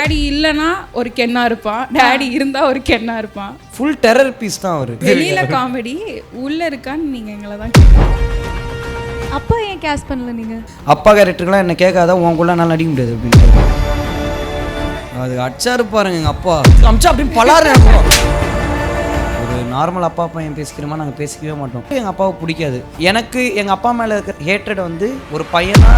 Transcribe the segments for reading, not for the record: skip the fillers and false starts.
Daddy இல்லைன்னா ஒரு கென்னா இருப்பான், டேடி இருந்தா ஒரு கென்னா இருப்பான். ஃபுல் டெரர் பீஸ் தான் அவரு. வெளியில காமெடி, உள்ள இருக்கான்னு நீங்க எங்களை தான் கேட்கணும். அப்பா ஏன் கேஸ் பண்ணல நீங்க? அப்பா கேரக்டருக்குலாம் என்ன கேட்காத, உங்களுக்குள்ள என்னால் நடிக்க முடியாது அப்படின்னு அது அடிச்சாரு பாருங்க எங்கள் அப்பா. அமிச்சா அப்படின்னு பலாறு ஒரு நார்மல் அப்பா பையன் பேசிக்கிறோமா நாங்கள் பேசிக்கவே மாட்டோம். எங்கள் அப்பாவை பிடிக்காது. எனக்கு எங்கள் அப்பா மேலே இருக்கிற ஹேட்ரட் வந்து ஒரு பையனா.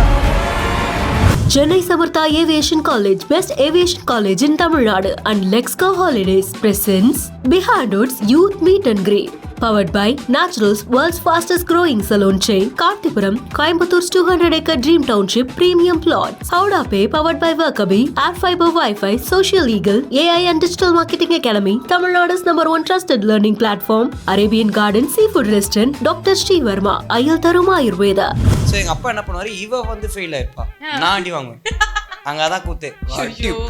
Chennai Samartha Aviation College, best aviation college in Tamil Nadu, and Let's Go Holidays presents Behind Woods Youth Meet and Greet. Powered by Naturals, world's fastest growing salon chain, Karthipuram, Coimbator's 200-acre Dream Township premium plots. Howda Pay, powered by Workabi, Air Fiber Wi-Fi, Social Eagle, AI and Digital Marketing Academy, Tamil Nadu's #1 trusted learning platform, Arabian Garden Seafood Restaurant, Dr. Sri Verma, Ayaltharum Ayurveda. So எங்கள் அப்பா என்ன பண்ணுவார், இவ வந்து fail ஆயிருப்பா, நான் அடி வாங்குவேன். அங்கே தான் கூத்து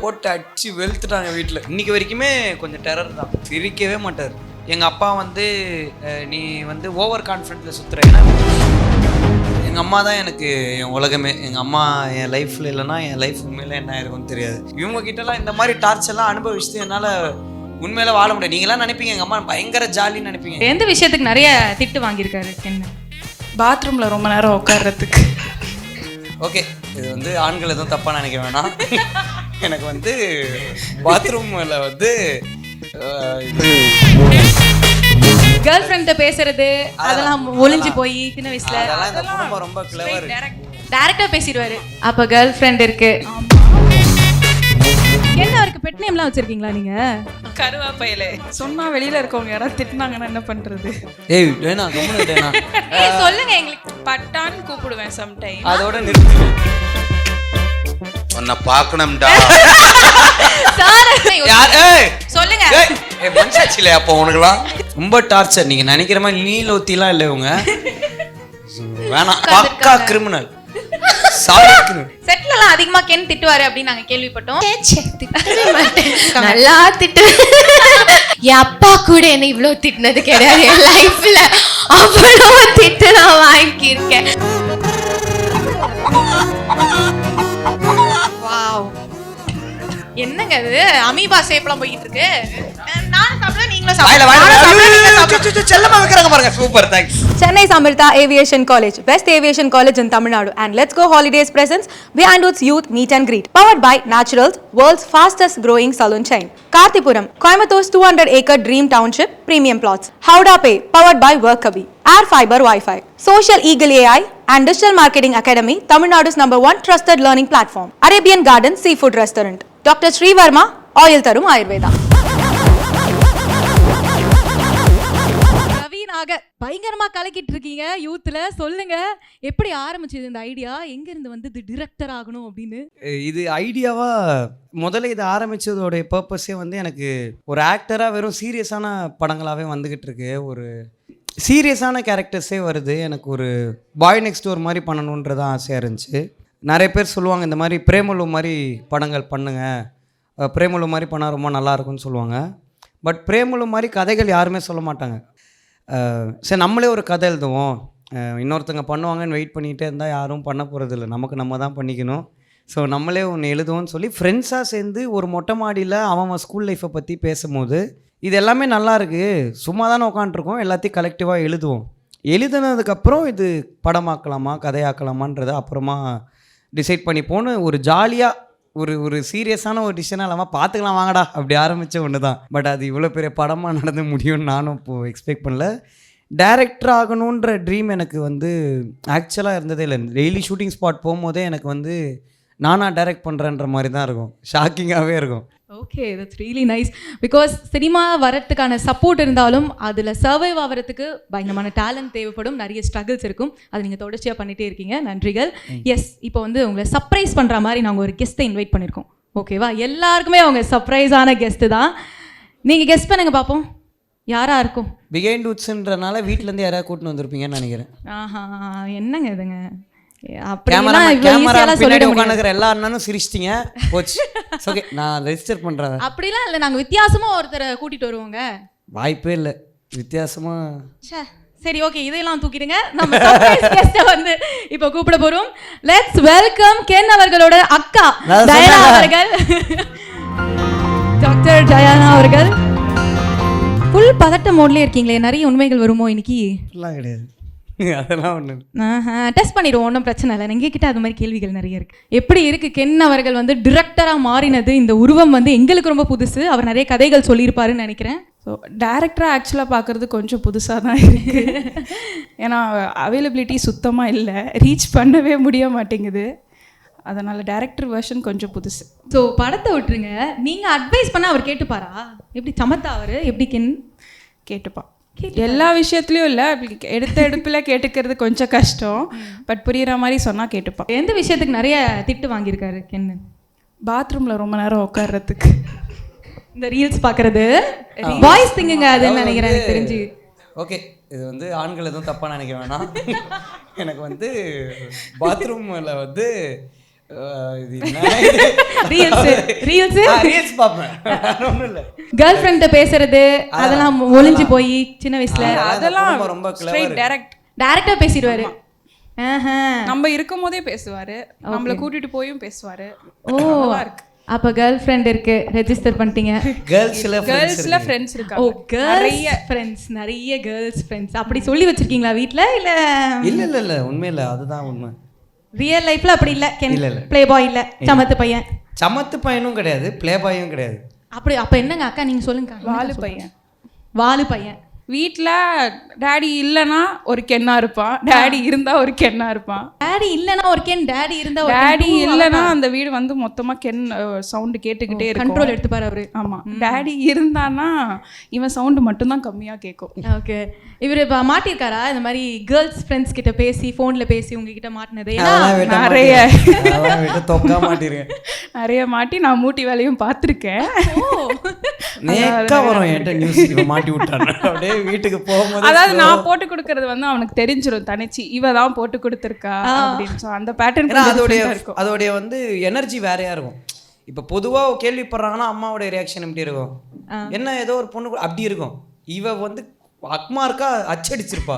போட்டு அடிச்சு வெளுத்துட்டாங்க வீட்டில். இன்னைக்கு வரைக்குமே கொஞ்சம் டெரர் தான், சிரிக்கவே மாட்டார். எங்கள் அப்பா வந்து நீ வந்து ஓவர் கான்ஃபிடென்ட்டில் சுற்றுற. ஏன்னா எங்கள் அம்மா தான் எனக்கு என் உலகமே. எங்கள் அம்மா என் லைஃப்பில் இல்லைன்னா என் லைஃப் உண்மையில என்ன ஆயிருக்கும்னு தெரியாது. இவங்க கிட்டலாம் இந்த மாதிரி டார்ச்சர்லாம் அனுபவிச்சுட்டு என்னால் உண்மையில வாழ முடியாது. நீங்களாம் நினைப்பீங்க எங்கள் அம்மா பயங்கர ஜாலின்னு நினைப்பீங்க. எந்த விஷயத்துக்கு நிறைய திட்டு வாங்கியிருக்காரு என்ன? பாத்ரூமில் ரொம்ப நேரம் உட்கார்றதுக்கு. ஓகே, இது வந்து ஆண்கள் எதுவும் தப்பாக நினைக்க வேணாம். எனக்கு வந்து பாத்ரூமில் வந்து கேர்ள் ஃப்ரெண்ட பேசுறது அதெல்லாம் ஒளிஞ்சு போய் சின்ன வயசுல அதெல்லாம் ரொம்ப கிளவர். டைரக்டா பேசிடுவாரு. அப்ப கேர்ள் ஃப்ரெண்ட் இருக்கு. என்ன அவருக்கு பெட் நேம்லாம் வச்சிருக்கீங்களா நீங்க? கருவாப்பையில சொன்னா வெளியில இருக்கவங்க யாராவது திட்டினாங்கன்னா என்ன பண்றது? ஏய் வேணா கம்முனேனா சொல்லுங்க எங்களுக்கு. பட்டான்னு கூப்பிடுவேன் சம்டைம். அதோட நிறுத்து. உன்னை பார்க்கணும்டா. யார் ஏய் சொல்லுங்க. ஏய் மனசாட்சியில அப்போ உனக்குலாம் ரொம்ப டார்ச்சர். நீங்க நினைக்கிற மாதிரி நீல ஒத்திலாம் இல்லை இவங்க. வேணாம், பக்கா கிரிமினல். செட்லலாம் அதிகமா கென் திட்டுவாரு அப்படின்னு நாங்க கேள்விப்பட்டோம். நல்லா திட்டு. என் அப்பா கூட என்ன இவ்வளவு திட்டினது கிடையாது என் லைஃப்ல. அவ்வளவு திட்டு நான் வாங்கியிருக்கேன். என்னங்க இது அமீபா ஷேப்லாம் போயிட்டு இருக்கு. நானும் சாப்பிடுறேன், நீங்களும் செல்லமா வைக்கறாங்க பாருங்க. Super, thanks. Chennai Samartha Aviation College, best aviation college in Tamil Nadu, and Let's Go Holidays presents Behind Woods Youth Meet and Greet. Powered by Naturals, world's fastest growing salon chain, Karthipuram, Coimbator's 200-acre Dream Township premium plots. Howda Pay, powered by Workabi, Air Fiber Wi-Fi, Social Eagle AI and Digital Marketing Academy, Tamil Nadu's #1 trusted learning platform, Arabian Garden Seafood Restaurant, Dr. Sri Verma, Ayaltharum Ayurveda. ரவீனாக பயங்கரமா கலக்கிட்டு இருக்கீங்க யூத்ல. சொல்லுங்க, எப்படி ஆரம்பிச்சது இந்த idea? எங்க இருந்து வந்து டிரெக்டர் ஆகணும் அப்படின்னு? இது ஐடியாவா முதல்ல இது ஆரம்பிச்சதோடைய பர்பஸே வந்து எனக்கு ஒரு ஆக்டரா வெறும் சீரியஸான படங்களாவே வந்துகிட்டு இருக்கு. ஒரு சீரியஸான கேரக்டர்ஸே வருது. எனக்கு ஒரு பாய் நெக்ஸ்ட் டோர் மாதிரி பண்ணணுன்றது ஆசையாக இருந்துச்சு. நிறைய பேர் சொல்லுவாங்க இந்த மாதிரி பிரேமலு மாதிரி படங்கள் பண்ணுங்க, பிரேமலு மாதிரி பண்ணால் ரொம்ப நல்லாயிருக்கும்னு சொல்லுவாங்க. பட் பிரேமலு மாதிரி கதைகள் யாருமே சொல்ல மாட்டாங்க. சரி நம்மளே ஒரு கதை எழுதுவோம், இன்னொருத்தங்க பண்ணுவாங்கன்னு வெயிட் பண்ணிகிட்டே இருந்தால் யாரும் பண்ண போகிறதில்ல, நமக்கு நம்ம தான் பண்ணிக்கணும். ஸோ நம்மளே ஒன்று எழுதுவோம்னு சொல்லி ஃப்ரெண்ட்ஸாக சேர்ந்து ஒரு மொட்டை மாடியில் அவன் ஸ்கூல் லைஃப்பை பற்றி பேசும்போது இது எல்லாமே நல்லா இருக்குது, சும்மா தானே உட்காண்ட்ருக்கோம், எல்லாத்தையும் கலெக்டிவாக எழுதுவோம். எழுதுனதுக்கப்புறம் இது படமாக்கலாமா கதையாக்கலாமான்றதை அப்புறமா டிசைட் பண்ணிப்போன்னு ஒரு ஜாலியாக ஒரு சீரியஸான ஒரு டிசிஷனாக இல்லாமல் பார்த்துக்கலாம் வாங்கடா அப்படி ஆரம்பித்த ஒன்று தான். பட் அது இவ்வளோ பெரிய படமாக நடந்து முடியும்னு நானும் இப்போது எக்ஸ்பெக்ட் பண்ணல. டைரக்டர் ஆகணுன்ற ட்ரீம் எனக்கு வந்து ஆக்சுவலாக இருந்ததே இல்லை. டெய்லி ஷூட்டிங் ஸ்பாட் போகும்போதே எனக்கு வந்து நானாக டைரக்ட் பண்ணுறேன்ற மாதிரி தான் இருக்கும், ஷாக்கிங்காகவே இருக்கும். Okay, that's really nice. Because cinema வரத்துக்கான சப்போர்ட் இருந்தாலும் அதில் சர்வைவ் ஆகிறதுக்கு பயங்கரமான டேலண்ட் தேவைப்படும், நிறைய ஸ்ட்ரகிள்ஸ் இருக்கும். அது நீங்கள் தொடர்ச்சியாக பண்ணிகிட்டே இருக்கீங்க, நன்றிகள். எஸ், இப்போ வந்து உங்களை சர்ப்ரைஸ் பண்ணுற மாதிரி நாங்கள் ஒரு கெஸ்ட்டை இன்வைட் பண்ணியிருக்கோம். ஓகேவா? எல்லாருக்குமே அவங்க சர்ப்ரைஸான கெஸ்ட்டு தான். நீங்கள் கெஸ்ட் பண்ணுங்க பார்ப்போம், யாராக இருக்கும்? பிகைண்ட் வூட்ஸ்ன்றனால வீட்டிலேருந்து யாராவது கூட்டின்னு வந்திருப்பீங்கன்னு நினைக்கிறேன். ஆஹா, என்னங்க இதுங்க? எல்லா அண்ணனும் சிரிச்சிட்டீங்க போச்சு. ஓகே, நான் ரெஜிஸ்டர் பண்றேன். அப்படிலாம் இல்லை, நாங்கள் வித்தியாசமா ஒருத்தரை கூட்டிட்டு வருவோங்க. வாய்ப்பே இல்லை வித்தியாசமா. சரி, ஓகே, இதெல்லாம் தூக்கிடுங்க. நம்ம சர்ப்ரைஸ் கெஸ்ட்டை வந்து இப்போ கூப்பிட போறோம். லெட்ஸ் வெல்கம் கென் அவர்களோட அக்கா டயனா அவர்கள். டாக்டர் டயானா அவர்கள். ஃபுல் பதட்ட மோட்லேயே இருக்கீங்களே, நிறைய உண்மைகள் வருமோ இன்னைக்கு? அப்படிலாம் கிடையாது, அதெல்லாம் ஒன்று. டெஸ்ட் பண்ணிடுவோம், ஒன்றும் பிரச்சனை இல்லை. எங்கள் கிட்ட அது மாதிரி கேள்விகள் நிறைய இருக்குது. எப்படி இருக்குது கென் அவர்கள் வந்து டிரெக்டராக மாறினது? இந்த உருவம் வந்து எங்களுக்கு ரொம்ப புதுசு. அவர் நிறைய கதைகள் சொல்லியிருப்பாருன்னு நினைக்கிறேன். ஸோ டேரக்டராக ஆக்சுவலாக பார்க்குறது கொஞ்சம் புதுசாக தான் இருக்குது. ஏன்னா அவைலபிலிட்டி சுத்தமாக இல்லை, ரீச் பண்ணவே முடிய மாட்டேங்குது. அதனால் டேரக்டர் வெர்ஷன் கொஞ்சம் புதுசு. ஸோ படத்தை விட்டுருங்க, நீங்கள் அட்வைஸ் பண்ண அவர் கேட்டுப்பாரா? எப்படி சமத்தா அவர் எப்படி கென் கேட்டுப்பான். எல்லா விஷயத்துலையும் இல்லை, எடுத்த எடுப்பில் கேட்டுக்கிறது கொஞ்சம் கஷ்டம். பட் புரிகிற மாதிரி சொன்னால் கேட்டுப்பான். எந்த விஷயத்துக்கு நிறைய திட்டு வாங்கியிருக்காரு கென்னு? பாத்ரூமில் ரொம்ப நேரம் உட்கார்றதுக்கு. இந்த ரீல்ஸ் பார்க்குறது, வாய்ஸ் திங்குங்க அதுன்னு நினைக்கிறேன் எனக்கு தெரிஞ்சு. ஓகே, இது வந்து ஆண்கள் எதுவும் தப்பாக நினைக்க வேணாம். எனக்கு வந்து பாத்ரூமில் வந்து ரீல்ஸ் பார்ப்பேன், ஒன்றும் இல்லை. கேர்ள் ஃப்ரெண்ட்ட பேசுறது அதெல்லாம் ஒளிஞ்சு போய் சின்ன வயசுல அதெல்லாம் ரொம்ப டைரக்டா பேசிடுவாரு. நம்ம இருக்கும் போதே பேசுவாரு, நம்மள கூட்டிட்டு போயும் பேசுவாரு. ஓ, அப்ப கேர்ள் ஃப்ரெண்ட் இருக்கு, ரெஜிஸ்டர் பண்ணிட்டீங்க. கேர்ள்ஸ்ல ஃப்ரெண்ட்ஸ் இருக்காங்க. ஓ, நிறைய ஃப்ரெண்ட்ஸ், நிறைய கேர்ள்ஸ் ஃப்ரெண்ட்ஸ் அப்படி சொல்லி வச்சிருக்கீங்களா வீட்ல? இல்ல இல்ல இல்ல, உண்மையில அதுதான் உண்மை. ரியல் லைஃப்ல அப்படி இல்ல கென், ப்ளே பாய் இல்ல, சமத்து பையன். சமத்து பையனும் கிடையாது, ப்ளே பாயும் கிடையாது. அப்படி அப்ப என்னங்க அக்கா நீங்க சொல்லுங்க. வாலு பையன். வாலு பையன். வீட்டில் டேடி இல்லைன்னா ஒரு கென்னா இருப்பான், டேடி இருந்தா ஒரு கென்னா இருப்பான். டேடி இல்லைன்னா ஒரு கென், டேடி இருந்தா ஒரு டேடி இல்லைன்னா அந்த வீடு வந்து மொத்தமா கென் சவுண்டு கேட்டுக்கிட்டே இருக்கும். கண்ட்ரோல் எடுத்துப்பாரு அவரு. ஆமா, டேடி இருந்தானா இவன் சவுண்டு மட்டும்தான் கம்மியா கேட்கும். ஓகே, இவர் இப்போ மாட்டிருக்காரா இந்த மாதிரி கேர்ள்ஸ் ஃப்ரெண்ட்ஸ் கிட்ட பேசி, ஃபோன்ல பேசி உங்ககிட்ட மாட்டினது? நிறைய மாட்டி நான் மூட்டி வேலையும் பார்த்துருக்கேன். மாட்டி விட்டாங்க அப்படியே வீட்டுக்கு போகும்போது. அதாவது நான் போட்டு கொடுக்கறது வந்து அவனுக்கு தெரிஞ்சிடும், தனிச்சு இவ தான் போட்டு கொடுத்துருக்கா அப்படின்னு. அந்த பேட்டர்ன் அதோடைய வந்து எனர்ஜி வேறையா இருக்கும். இப்போ பொதுவாக கேள்விப்படுறாங்கன்னா அம்மாவோட ரியாக்ஷன் எப்படி இருக்கும், என்ன ஏதோ ஒரு பொண்ணு அப்படி இருக்கும். இவ வந்து அக்மார்க்கா அச்சடிச்சிருப்பா.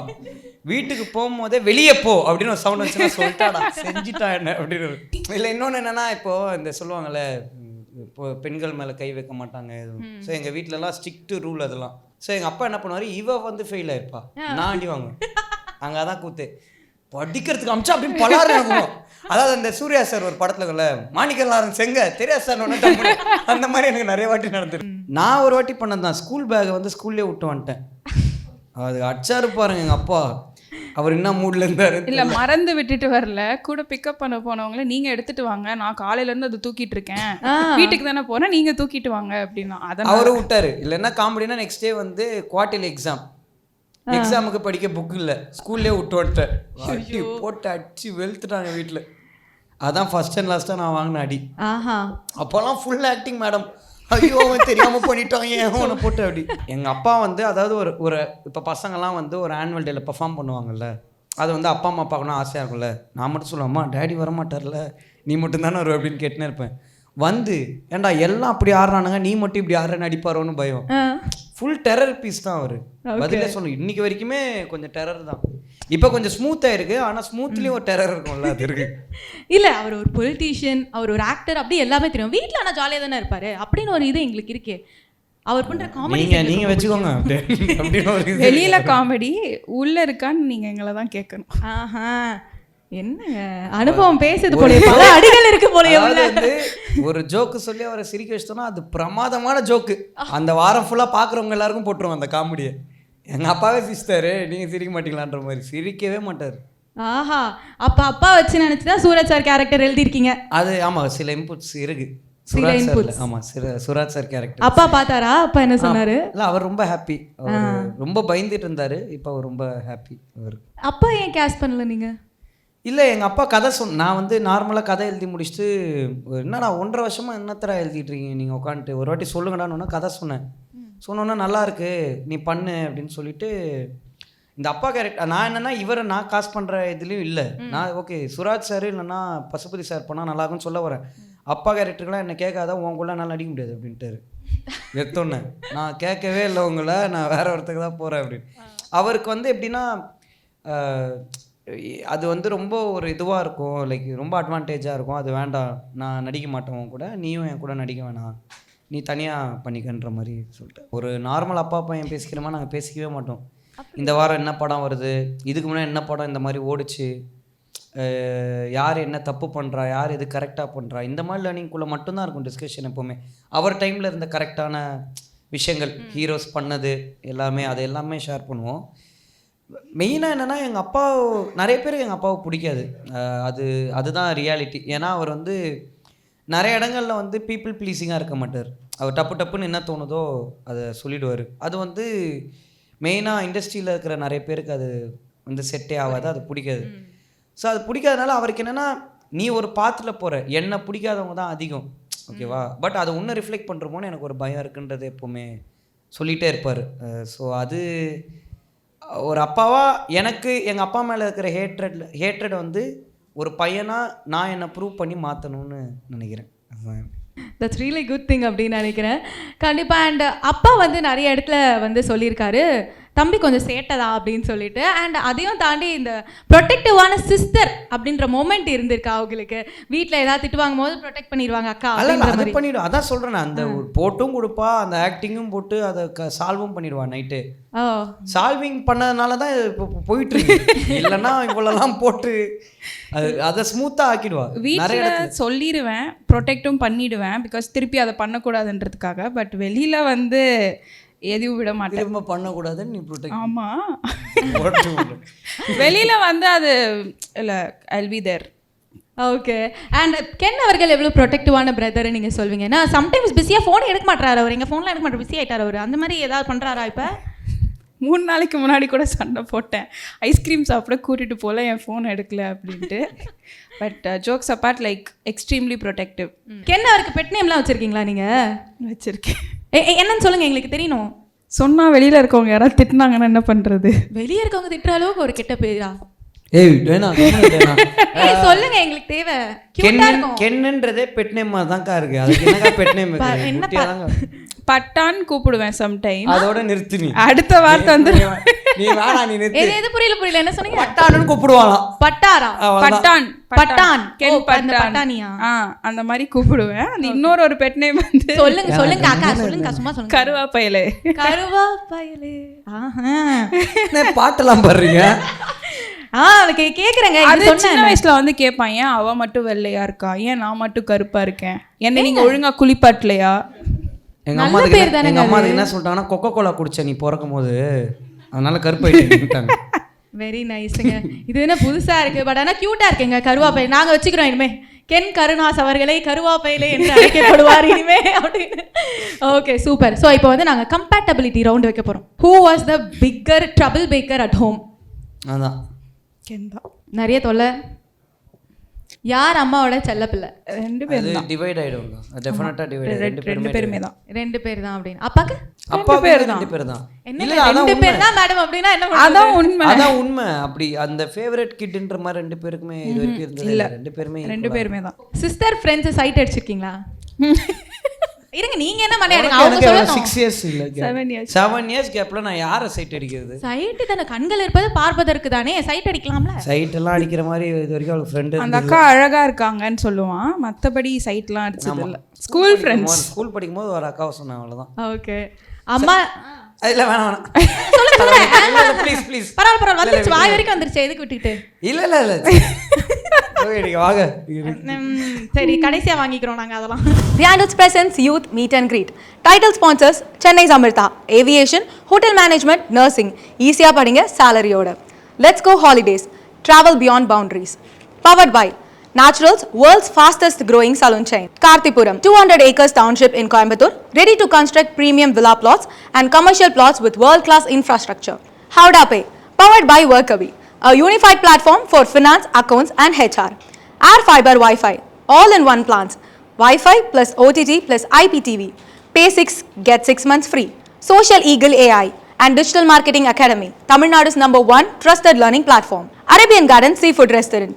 வீட்டுக்கு போகும்போதே வெளியே போ அப்படின்னு ஒரு சவுண்ட் வச்சுன்னா சொல்லிட்டாடா செஞ்சுட்டா என்ன அப்படின்னு. இல்லை இன்னொன்று என்னன்னா, இப்போ இந்த சொல்லுவாங்கல்ல, இப்போ பெண்கள் மேலே கை வைக்க மாட்டாங்க எதுவும். ஸோ எங்கள் வீட்டிலலாம் ஸ்ட்ரிக்ட் ரூல் அதெல்லாம். ஸோ எங்கள் அப்பா என்ன பண்ணுவார், இவ வந்து ஃபெயில் ஆயிருப்பா, நான் அடி வாங்குவேன். அங்கே தான் கூத்து படிக்கிறதுக்கு அமிச்சா அப்படின்னு பலாறு இருக்கும். அதாவது அந்த சூர்யா சார் ஒரு படத்துல மாணிக்கல்லாரன் செங்க தெரியாது சார் அந்த மாதிரி எனக்கு நிறைய வாட்டி நடந்துருக்கு. நான் ஒரு வாட்டி பண்ணதான், ஸ்கூல் பேக்கை வந்து ஸ்கூல்லேயே விட்டு வந்துட்டேன். அது அச்சாரு பாருங்க எங்கள் அப்பா, அவர் என்ன மூட்ல இருந்தாரு இல்ல, மறந்து விட்டுட்டு வரல, கூட பிக்கப் பண்ண போனவங்கள நீங்க எடுத்துட்டு வாங்க, நான் காலையில இருந்து அது தூக்கிட்டு இருக்கேன், வீட்டுக்கு தானே போறேன், நீங்க தூக்கிட்டு வாங்க அப்படின்னா அவரும் விட்டாரு. இல்லைன்னா காமெடினா நெக்ஸ்ட் டே வந்து குவார்டர்லி எக்ஸாமுக்கு படிக்க புக் இல்லை, ஸ்கூல்லேயே விட்டு வந்துட்டேன். போட்டு அடிச்சு வெளுத்துட்டாங்க வீட்டில். அதான் ஃபர்ஸ்ட் அண்ட் லாஸ்ட்டாக நான் வாங்கின அடி. அப்போல்லாம் ஃபுல் ஆக்டிங் மேடம், ஐயோ அவன் தெரியாமல் பண்ணிட்டான் ஏன் அவனை போட்டு அப்படி. எங்கள் அப்பா வந்து அதாவது ஒரு இப்போ பசங்கள்லாம் வந்து ஒரு ஆனுவல் டேல பெர்ஃபார்ம் பண்ணுவாங்கல்ல, அது வந்து அப்பா அம்மா பார்க்கணும் ஆசையாக இருக்கும்ல. நான் மட்டும் சொல்லுவேன், அம்மா டேடி வரமாட்டார்ல, நீ மட்டும் தானே வரும் அப்படின்னு கேட்டுனே இருப்பேன். வந்து ஏன்டா எல்லாம் அப்படி ஆடுறானுங்க, நீ மட்டும் இப்படி ஆடுறேன்னு அடிப்பாரோன்னு பயம். ஃபுல் டெரர் பீஸ் தான் அவர். பதிலே சொல்லணும், இன்னைக்கு வரைக்குமே கொஞ்சம் டெரர் தான். இப்போ கொஞ்சம் ஸ்மூத்தாக இருக்கு, ஆனால் ஸ்மூத்லேயும் ஒரு டெரர் இருக்கும்ல, அது இருக்கு. இல்லை, அவர் ஒரு பொலிட்டீஷியன், அவர் ஒரு ஆக்டர், அப்படி எல்லாமே தெரியும். வீட்டில் ஆனால் ஜாலியாக தானே இருப்பாரு அப்படின்னு ஒரு இது எங்களுக்கு இருக்கே. அவர் பண்ற காமெடி நீங்க வச்சுக்கோங்க. வெளியில காமெடி உள்ள இருக்கான்னு நீங்க எங்களை தான் கேட்கணும். என்ன அனுபவம் பேசுது போல, பல அடிகள் இருக்கு போல. வந்து ஒரு ஜோக்கு சொல்லி அவரை சிரிக்க வச்சிட்டோம்னா அது பிரமாதமான ஜோக்கு. அந்த வாரம் ஃபுல்லா பாக்குறவங்க எல்லாருக்கும் போட்டுருவோம் அந்த காமெடியை. எங்க அப்பாவே சிரிச்சாரு, நீங்க சிரிக்க மாட்டீங்களான்ற மாதிரி. சிரிக்கவே மாட்டாரு. ஆஹா, அப்ப அப்பா வச்சு நினைச்சுதான் சூரஜ் சார் கேரக்டர் எழுதிருக்கீங்க. அது ஆமா, சில இன்புட்ஸ் இருக்கு. சுராஜ் சார் கேரக்டர் அப்பா பார்த்தாரா? அப்பா என்ன சொன்னாரு? இல்ல, அவர் ரொம்ப ஹாப்பி. அவர் ரொம்ப பயந்துட்டு இருந்தாரு, இப்போ அவர் ரொம்ப ஹாப்பி. அவர் அப்பா ஏன் கேஸ்ட் பண்ணல நீங்க? இல்லை, எங்கள் அப்பா கதை நான் வந்து நார்மலாக கதை எழுதி முடிச்சுட்டு, என்னடா 1.5 வருஷமாக என்னத்தரா எழுதிட்டு இருக்கீங்க நீங்கள் உட்காந்துட்டு, ஒரு வாட்டி சொல்லுங்கடான்னு கதை சொன்னேன். சொன்னோன்னா நல்லா இருக்கு நீ பண்ணு அப்படின்னு சொல்லிட்டு, இந்த அப்பா கேரக்டர் நான் என்னென்னா இவரை நான் காசு பண்ணுற இதுலேயும் இல்லை. நான் ஓகே சுராஜ் சார் இல்லைன்னா பசுபதி சார் பண்ணால் நல்லாக்குன்னு சொல்ல வரேன். அப்பா கேரக்டருக்கெலாம் என்ன கேட்காத, உங்களுக்குள்ள என்னால் நடிக்க முடியாது அப்படின்ட்டாரு. எடுத்தோன்னே நான் கேட்கவே இல்லை உங்களை, நான் வேற ஒருத்தருக்கு தான் போகிறேன் அப்படின்னு. அவருக்கு வந்து எப்படின்னா அது வந்து ரொம்ப ஒரு இதுவாக இருக்கும், லைக் ரொம்ப அட்வான்டேஜாக இருக்கும். அது வேண்டாம், நான் நடிக்க மாட்டேன் கூட, நீயும் என் கூட நடிக்க வேணாம், நீ தனியாக பண்ணிக்கன்ற மாதிரி சொல்லிட்டு. ஒரு நார்மல் அப்பா பையன் பேசிக்கிற மாதிரி நாங்கள் பேசிக்கவே மாட்டோம். இந்த வாரம் என்ன படம் வருது, இதுக்கு முன்னாடி என்ன படம் இந்த மாதிரி ஓடிச்சு, யார் என்ன தப்பு பண்ணுறா, யார் எது கரெக்டாக பண்ணுறா, இந்த மாதிரி லேர்னிங்குள்ளே மட்டும்தான் இருக்கும் டிஸ்கஷன் எப்போவுமே. அவர் டைமில் இருந்த கரெக்டான விஷயங்கள், ஹீரோஸ் பண்ணது எல்லாமே, அது எல்லாமே ஷேர் பண்ணுவோம். மெயினாக என்னென்னா எங்கள் அப்பா, நிறைய பேருக்கு எங்கள் அப்பாவை பிடிக்காது, அதுதான் ரியாலிட்டி. ஏன்னா அவர் வந்து நிறைய இடங்களில் வந்து பீப்புள் ப்ளீஸிங்காக இருக்க மாட்டார். அவர் டப்புன்னு என்ன தோணுதோ அதை சொல்லிடுவார். அது வந்து மெயினாக இண்டஸ்ட்ரியில் இருக்கிற நிறைய பேருக்கு அது வந்து செட்டே ஆகாது, அது பிடிக்காது. ஸோ அது பிடிக்காதனால அவருக்கு என்னென்னா, நீ ஒரு பாத்தில் போகிற, என்னை பிடிக்காதவங்க தான் அதிகம், ஓகேவா, பட் அதை இன்னும் ரிஃப்ளெக்ட் பண்ணுறமோன்னு எனக்கு ஒரு பயம் இருக்குன்றது எப்போவுமே சொல்லிகிட்டே இருப்பார். ஸோ அது ஒரு அப்பாவாக எனக்கு எங்கள் அப்பா மேலே இருக்கிற ஹேட்ரட் வந்து ஒரு பையனாக நான் என்னை ப்ரூவ் பண்ணி மாற்றணும்னு நினைக்கிறேன். தட்ஸ் ரியலி குட் திங் அப்படின்னு நினைக்கிறேன் கண்டிப்பாக. அண்ட் அப்பா வந்து நிறைய இடத்துல வந்து சொல்லியிருக்காரு, தம்பி கொஞ்சம் சேட்டதா அப்படின்னு சொல்லிட்டு. அண்ட் அதையும் தாண்டி இந்த ப்ரொடெக்டிவான சிஸ்டர் அப்படின்ற மொமெண்ட் இருந்திருக்கா அவங்களுக்கு? வீட்டில் ஏதாவது திட்டு வாங்கும் போது ப்ரொடெக்ட் பண்ணிடுவாங்க அக்கா அப்படின்ற மாதிரி. பண்ணிவிடும், அதான் சொல்கிறேன். அந்த போட்டும் கொடுப்பா, அந்த ஆக்டிங்கும் போட்டு அதை சால்வும் பண்ணிடுவா நைட்டு. சால்விங் பண்ணதுனால தான் இப்போ போயிட்டு இருக்கு. இல்லைன்னா இவ்வளோலாம் போட்டு அதை ஸ்மூத்தாக ஆக்கிடுவா. வீட்டில் சொல்லிடுவேன், ப்ரொடெக்டும் பண்ணிடுவேன், பிகாஸ் திருப்பி அதை பண்ணக்கூடாதுன்றதுக்காக. பட் வெளியில் வந்து எதுவும் விட மாட்டேன், திரும்ப பண்ணக்கூடாதுன்னு நீ ப்ரொடெக்ட். ஆமாம், வெளியில் வந்து அது இல்லை, I'll be there. Okay. And can அவர்கள் எவ்வளோ ப்ரொடெக்டிவான பிரதர் நீங்கள் சொல்வீங்க? ஏன்னா சம்டைம்ஸ் பிஸியாக ஃபோன் எடுக்க மாட்டார் அவர், எங்கள் ஃபோனில் எடுக்க மாட்டார், பிஸி ஆகிட்டார் அவர். அந்த மாதிரி ஏதாவது பண்ணுறாரா? இப்போ 3 நாளைக்கு முன்னாடி கூட சண்டை போட்டேன், ஐஸ்கிரீம் சாப்பிட கூட்டிகிட்டு போகல, என் ஃபோன் எடுக்கல அப்படின்ட்டு. But jokes apart, like extremely protective. Ken அவருக்கு பெட் நேம்லாம் வச்சுருக்கீங்களா நீங்கள்? வச்சுருக்கேன். என்னன்னு சொல்லுங்கள், எங்களுக்கு தெரியணும். சொன்னால் வெளியில் இருக்கவங்க யாராவது திட்டினாங்கன்னா என்ன பண்ணுறது? வெளியே இருக்கவங்க திட்டுற அளவுக்கு ஒரு கெட்ட பேரா? சொல்லுங்க, எங்களுக்கு தேவை. கென்னுன்றதே பெட் நேம் தான்க்கா இருக்கு, அதுக்கு என்னக்கா பெட் நேம்? பட்டான் கூப்பிடுவேன் சம்டைம். அதோட நிறுத்து, நீ அடுத்த வார்த்தை வந்து நீ வேணா, நீ நிறுத்து. எது புரியல, என்ன சொன்னீங்க? பட்டான்னு கூப்பிடுவாளாம். பட்டாரா? பட்டான், பட்டான், கென் பட்டானியா? அந்த மாதிரி கூப்பிடுவேன். அது இன்னொரு பெட் நேம் வந்து சொல்லுங்க அக்கா, சொல்லுங்க, சும்மா சொல்லுங்க. கருவாப்பையலே. கருவாப்பையலே. பாட்டெல்லாம் பாடுறீங்க? அவனுக்கு கேக்குறேங்க. அது சின்ன வயசுல வந்து கேட்பான், ஏன் அவ மட்டும் வெள்ளையா இருக்கா, ஏன் நான் மட்டும் கருப்பா இருக்கேன், என்ன நீங்க ஒழுங்கா குளிப்பாட்டலையா? எங்க அம்மா என்ன சொல்லிட்டாங்கன்னா, கொக்கோ கோலா குடிச்ச நீ பிறக்கும் போது, அதனால கருப்பாயிட்டாங்க. வெரி நைஸ்ங்க. இது என்ன புதுசா இருக்கு, பட் ஆனா கியூட்டா இருக்குங்க. கருவாப்பை நாங்க வச்சுக்கிறோம் இனிமே. கென் கருணாஸ் அவர்களை கருவாப்பையிலே என்று அழைக்கப்படுவார் இனிமே அப்படின்னு. Okay, super. ஸோ இப்போ வந்து நாங்கள் கம்பேட்டபிலிட்டி ரவுண்ட் வைக்க போகிறோம். Who was the bigger trouble Baker at home? அதான் கென் தான். நிறைய தொல்லை. யார் அம்மாவோட செல்ல பிள்ளை? 2 பேர் தான். டிவைட் ஆயிடுவாங்க, டெஃபினட்டா டிவைட். 2 பேருமே தான். 2 பேர் தான் அப்படின்னு. அப்பாக்கு? அப்பா பேர் தான். 2 பேர் தான். இல்ல, 2 பேர் தான் மேடம் அப்படினா என்ன பண்ணுவீங்க? அதான் உண்மை. அப்படி அந்த ஃபேவரட் கிட்ன்ற மாதிரி 2 பேருக்குமே இது வரைக்கும் இருந்தது இல்ல. 2 பேருமே தான். சிஸ்டர் ஃப்ரெண்ட்ஸ் சைட் அடிச்சிருக்கீங்களா? இருங்க, நீங்க என்ன மண்டையாடுங்க, அவங்க சொல்லணும். 6 இயர்ஸ் இல்ல, 7 இயர்ஸ் கேப்ல நான் யாரை சைட் அடிக்கிறது? சைட் தான, கண்கள் இருப்பது பார்ப்பதற்கு தானே, சைட் அடிக்கலாம்ல. சைட் எல்லாம் அடிக்கிற மாதிரி இது வரைக்கும் அவளுக்கு ஃப்ரெண்ட் அந்த அக்கா அழகா இருக்காங்கன்னு சொல்லுவான், மத்தபடி சைட்லாம் அடிச்சது இல்ல. School friends. ஸ்கூல் படிக்கும்போது ஒரு அக்காவை சொன்னாங்க, அவ்வளவுதான். ஓகே. அம்மா இல்ல வேணாம் சொல்லுங்க ப்ளீஸ் ப்ளீஸ். பரவாயில்ல வந்துருச்சு, வாய் வரைக்கும் வந்துருச்சு, எதுக்கு விட்டுக்கிட்டு? இல்ல வாங்க. சரி, கடைசியா வாங்கிக்கிறோம் நாங்க அதெல்லாம். Viandots presents Youth Meet and Greet. Title sponsors Chennai Samartha, Aviation, Hotel Management, Nursing. ஈஸியா படிங்க சாலரியோட. Let's go holidays. Travel beyond boundaries. Powered by Naturals, world's fastest growing salon chain. Karthipuram, 200 acres township in Coimbatore, ready to construct premium villa plots and commercial plots with world-class infrastructure. Howda Pay, powered by Workavi, a unified platform for finance, accounts and HR. Air Fiber Wi-Fi, all in one plans. Wi-Fi plus OTT plus IPTV. Pay 6, get 6 months free. Social Eagle AI and Digital Marketing Academy, Tamil Nadu's #1 trusted learning platform. Arabian Garden Seafood Restaurant,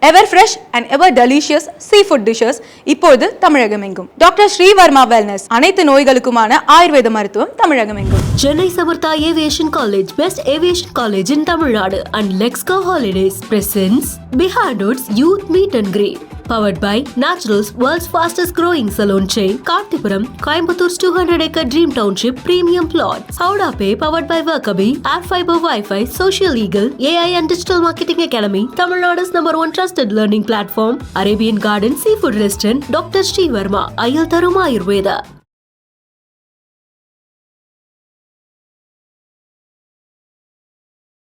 ever fresh and ever delicious seafood dishes இப்போது தமிழகமெங்கும். Doctor Sreevarma wellness, அனைத்து நோய்களுக்குமான ஆயுர்வேத மருத்துவம் தமிழகமெங்கும். Chennai Samartha Aviation College, best aviation college in Tamil Nadu, and Lexco Holidays presents Bihar Notes Youth Meet and Greet. Powered by Naturals, world's fastest growing salon chain, Kartipuram, Coimbator's 200-acre Dream Township premium plot. Howda Pay, powered by Workabi, Air Fiber Wi-Fi, Social Legal, AI and Digital Marketing Academy, Tamil Nadu's #1 trusted learning platform, Arabian Garden Seafood Restaurant, Dr. Sri Verma, Ayil Tarum Ayurveda.